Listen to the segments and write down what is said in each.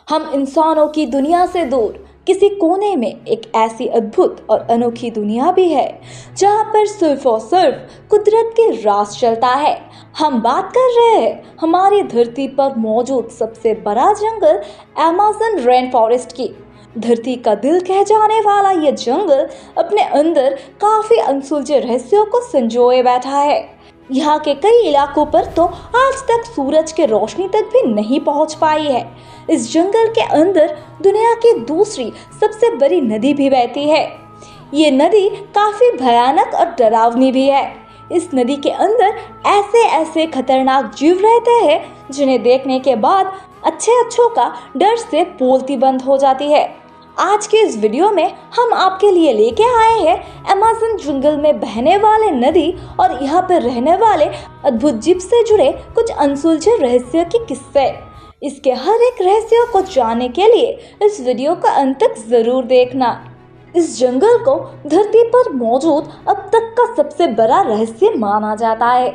हम इंसानों की दुनिया से दूर किसी कोने में एक ऐसी अद्भुत और अनोखी दुनिया भी है जहाँ पर सिर्फ और सिर्फ कुदरत के राज चलता है। हम बात कर रहे हैं हमारी धरती पर मौजूद सबसे बड़ा जंगल अमेज़न रेन फॉरेस्ट की। धरती का दिल कह जाने वाला यह जंगल अपने अंदर काफी अनसुलझे रहस्यों को संजोए बैठा है। यहाँ के कई इलाकों पर तो आज तक सूरज के रोशनी तक भी नहीं पहुँच पाई है। इस जंगल के अंदर दुनिया की दूसरी सबसे बड़ी नदी भी बहती है। ये नदी काफी भयानक और डरावनी भी है। इस नदी के अंदर ऐसे ऐसे खतरनाक जीव रहते हैं जिन्हें देखने के बाद अच्छों का डर से बोलती बंद हो जाती है। आज के इस वीडियो में हम आपके लिए लेके आए हैं अमेज़न जंगल में बहने वाले नदी और यहाँ पर रहने वाले अद्भुत जीव से जुड़े कुछ अनसुलझे रहस्य के किस्से। इसके हर एक रहस्य को जानने के लिए इस वीडियो का अंत तक जरूर देखना। इस जंगल को धरती पर मौजूद अब तक का सबसे बड़ा रहस्य माना जाता है।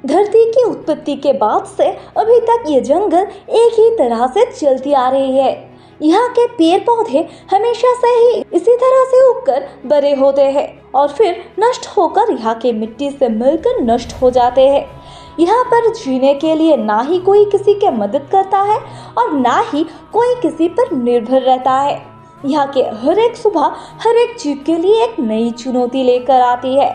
धरती की उत्पत्ति के बाद से अभी तक ये जंगल एक ही तरह से चलती आ रही है। यहाँ के पेड़ पौधे हमेशा से ही इसी तरह से उगकर बड़े होते हैं और फिर नष्ट होकर यहाँ के मिट्टी से मिलकर नष्ट हो जाते हैं। यहाँ पर जीने के लिए ना ही कोई किसी के मदद करता है और ना ही कोई किसी पर निर्भर रहता है। यहाँ के हर एक सुबह हर एक जीव के लिए एक नई चुनौती लेकर आती है।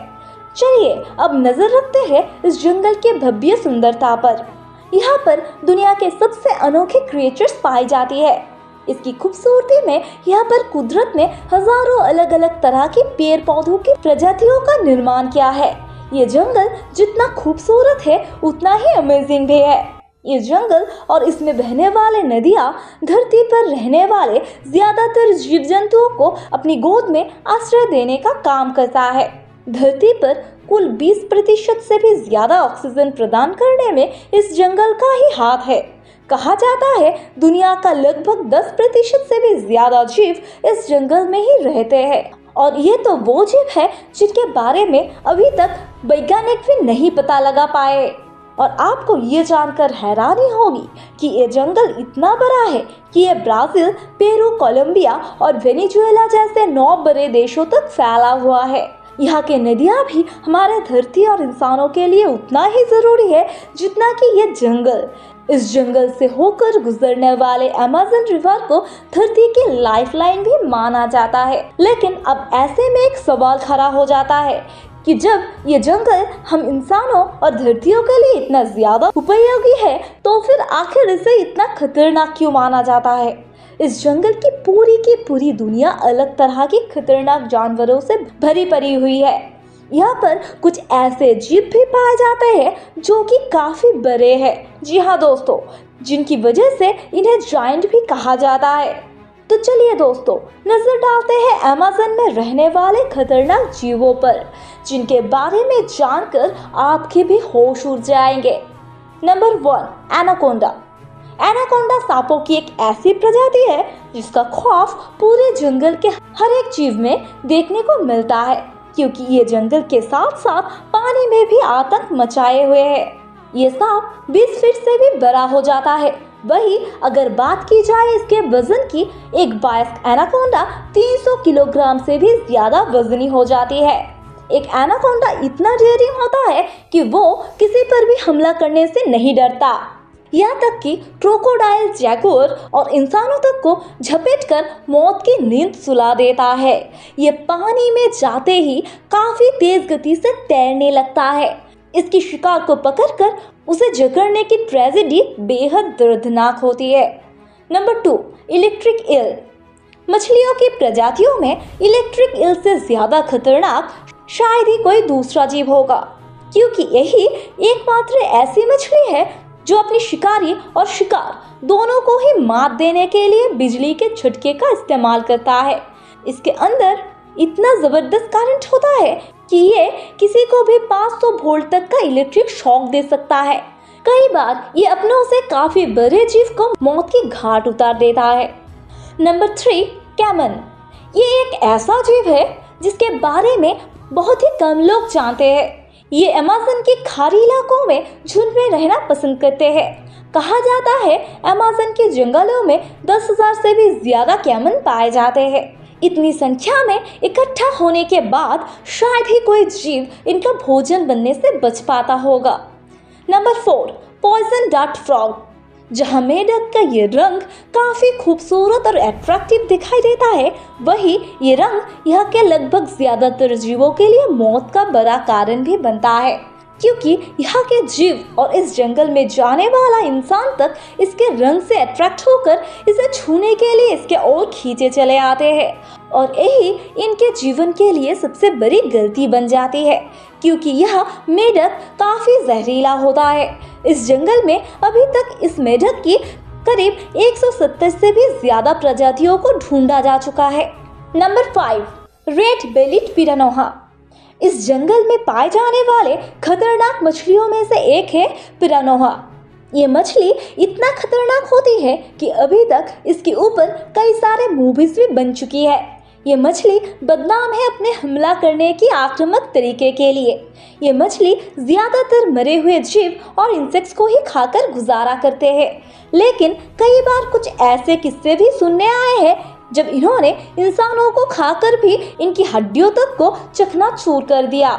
चलिए अब नजर रखते हैं इस जंगल के भव्य सुंदरता पर। यहाँ पर दुनिया के सबसे अनोखे क्रिएचर्स पाई जाती है। इसकी खूबसूरती में यहाँ पर कुदरत ने हजारों अलग अलग तरह के पेड़ पौधों की प्रजातियों का निर्माण किया है। ये जंगल जितना खूबसूरत है उतना ही अमेजिंग भी है। ये जंगल और इसमें बहने वाले नदियाँ धरती पर रहने वाले ज्यादातर जीव जंतुओं को अपनी गोद में आश्रय देने का काम करता है। धरती पर कुल 20% से भी ज्यादा ऑक्सीजन प्रदान करने में इस जंगल का ही हाथ है। कहा जाता है दुनिया का लगभग 10% से भी ज्यादा जीव इस जंगल में ही रहते हैं और ये तो वो जीव है जिनके बारे में अभी तक वैज्ञानिक भी नहीं पता लगा पाए। और आपको ये जानकर हैरानी होगी कि ये जंगल इतना बड़ा है कि ये ब्राजील, पेरू, कोलंबिया और वेनेजुएला जैसे 9 बड़े देशों तक फैला हुआ है। यहाँ के नदियाँ भी हमारे धरती और इंसानों के लिए उतना ही जरूरी है जितना कि ये जंगल। इस जंगल से होकर गुजरने वाले अमेज़न रिवर को धरती की लाइफलाइन भी माना जाता है। लेकिन अब ऐसे में एक सवाल खड़ा हो जाता है कि जब ये जंगल हम इंसानों और धरतियों के लिए इतना ज्यादा उपयोगी है तो फिर आखिर इसे इतना खतरनाक क्यों माना जाता है। इस जंगल की पूरी दुनिया अलग तरह की खतरनाक जानवरों से भरी पड़ी हुई है। यहाँ पर कुछ ऐसे जीव भी पाए जाते हैं जो कि काफी बड़े हैं। जी हाँ दोस्तों, जिनकी वजह से इन्हें जायंट भी कहा जाता है। तो चलिए दोस्तों नजर डालते हैं अमेज़न में रहने वाले खतरनाक जीवों पर जिनके बारे में जानकर आपके भी होश उड़ जाएंगे। Number 1, anaconda. एनाकोंडा सांपों की एक ऐसी प्रजाति है जिसका खौफ पूरे जंगल के हर एक जीव में देखने को मिलता है, क्योंकि ये जंगल के साथ साथ पानी में भी आतंक मचाए हुए है। ये सांप 20 फीट से भी बड़ा हो जाता है। वही अगर बात की जाए इसके वजन की, एक वयस्क एनाकोंडा 300 किलोग्राम से भी ज्यादा वजनी हो जाती है। एक एनाकोंडा इतना डेयरिंग होता है कि वो किसी पर भी हमला करने से नहीं डरता। यहाँ तक कि क्रोकोडाइल, जैगुआर और इंसानों तक को झपेटकर मौत की नींद सुला देता है। ये पानी में जाते ही काफी तेज गति से तैरने लगता है। इसकी शिकार को पकड़कर उसे जकड़ने की ट्रेजेडी बेहद दर्दनाक होती है। Number 2, electric eel. मछलियों की प्रजातियों में इलेक्ट्रिक ईल से ज्यादा खतरनाक शायद ही कोई दूसरा जीव होगा, क्योंकि यही एकमात्र ऐसी मछली है जो अपनी शिकारी और शिकार दोनों को ही मात देने के लिए बिजली के झटके का इस्तेमाल करता है। इसके अंदर इतना जबरदस्त करंट होता है कि ये किसी को भी 500 वोल्ट तक का इलेक्ट्रिक शॉक दे सकता है। कई बार ये अपनों से काफी बड़े जीव को मौत की घाट उतार देता है। Number 3, caiman. ये एक ऐसा जीव है जिसके बारे में बहुत ही कम लोग जानते हैं। ये अमेज़न के खाड़ी इलाकों में झुंड में रहना पसंद करते हैं। कहा जाता है अमेज़न के जंगलों में 10,000 से भी ज्यादा कैमन पाए जाते हैं। इतनी संख्या में इकट्ठा होने के बाद शायद ही कोई जीव इनका भोजन बनने से बच पाता होगा। Number 4, poison dart frog. जहां मेढक का ये रंग काफी खूबसूरत और अट्रैक्टिव दिखाई देता है, वही ये रंग यहाँ के लगभग ज्यादातर जीवों के लिए मौत का बड़ा कारण भी बनता है, क्योंकि यहाँ के जीव और इस जंगल में जाने वाला इंसान तक इसके रंग से अट्रैक्ट होकर इसे छूने के लिए इसके ओर खींचे चले आते हैं, और यही इनके जीवन के लिए सबसे बड़ी गलती बन जाती है, क्योंकि यह मेढक काफी जहरीला होता है। इस जंगल में अभी तक इस मेढक की करीब 170 से भी ज्यादा प्रजातियों को ढूंढा जा चुका है। Number 5, red bellied piranha. इस जंगल में पाए जाने वाले खतरनाक मछलियों में से एक है पिरानोहा। ये मछली इतना खतरनाक होती है कि अभी तक इसके ऊपर कई सारे मूवीज भी बन चुकी है। ये मछली बदनाम है अपने हमला करने की आक्रामक तरीके के लिए। ये मछली ज्यादातर मरे हुए जीव और इंसेक्ट्स को ही खाकर गुजारा करते हैं, लेकिन कई बार कुछ ऐसे किस्से भी सुनने आए हैं जब इन्होंने इंसानों को खाकर भी इनकी हड्डियों तक को चकनाचूर कर दिया।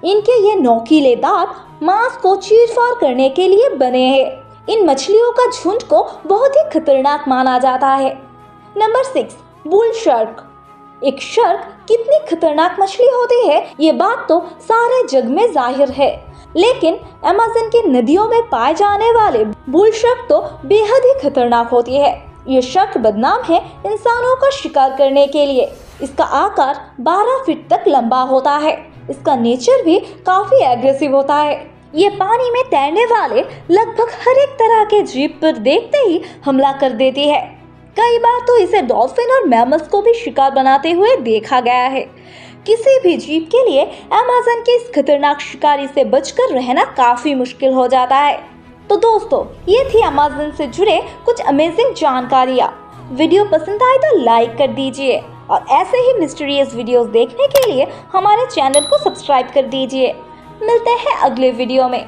इनके ये नोकीले दांत मांस को चीर-फाड़ करने के लिए बने हैं। इन मछलियों का झुंड को बहुत ही खतरनाक माना जाता है। Number 6, bull shark. एक शार्क कितनी खतरनाक मछली होती है, ये बात तो सारे जग में जाहिर है, लेकिन अमेज़न की नदियों में पाए जाने वाले बुल शार्क तो बेहद ही खतरनाक होती है। ये शार्क बदनाम है इंसानों का शिकार करने के लिए। इसका आकार 12 फीट तक लंबा होता है। इसका नेचर भी काफी एग्रेसिव होता है। ये पानी में तैरने वाले लगभग हर एक तरह के जीव पर देखते ही हमला कर देती है। कई बार तो इसे डॉल्फिन और मैमल्स को भी शिकार बनाते हुए देखा गया है। किसी भी जीव के लिए अमेज़न के इस खतरनाक शिकारी से बचकर रहना काफी मुश्किल हो जाता है। तो दोस्तों, ये थी अमेज़न से जुड़े कुछ अमेजिंग जानकारियाँ। वीडियो पसंद आए तो लाइक कर दीजिए, और ऐसे ही मिस्टीरियस वीडियोस देखने के लिए हमारे चैनल को सब्सक्राइब कर दीजिए। मिलते हैं अगले वीडियो में।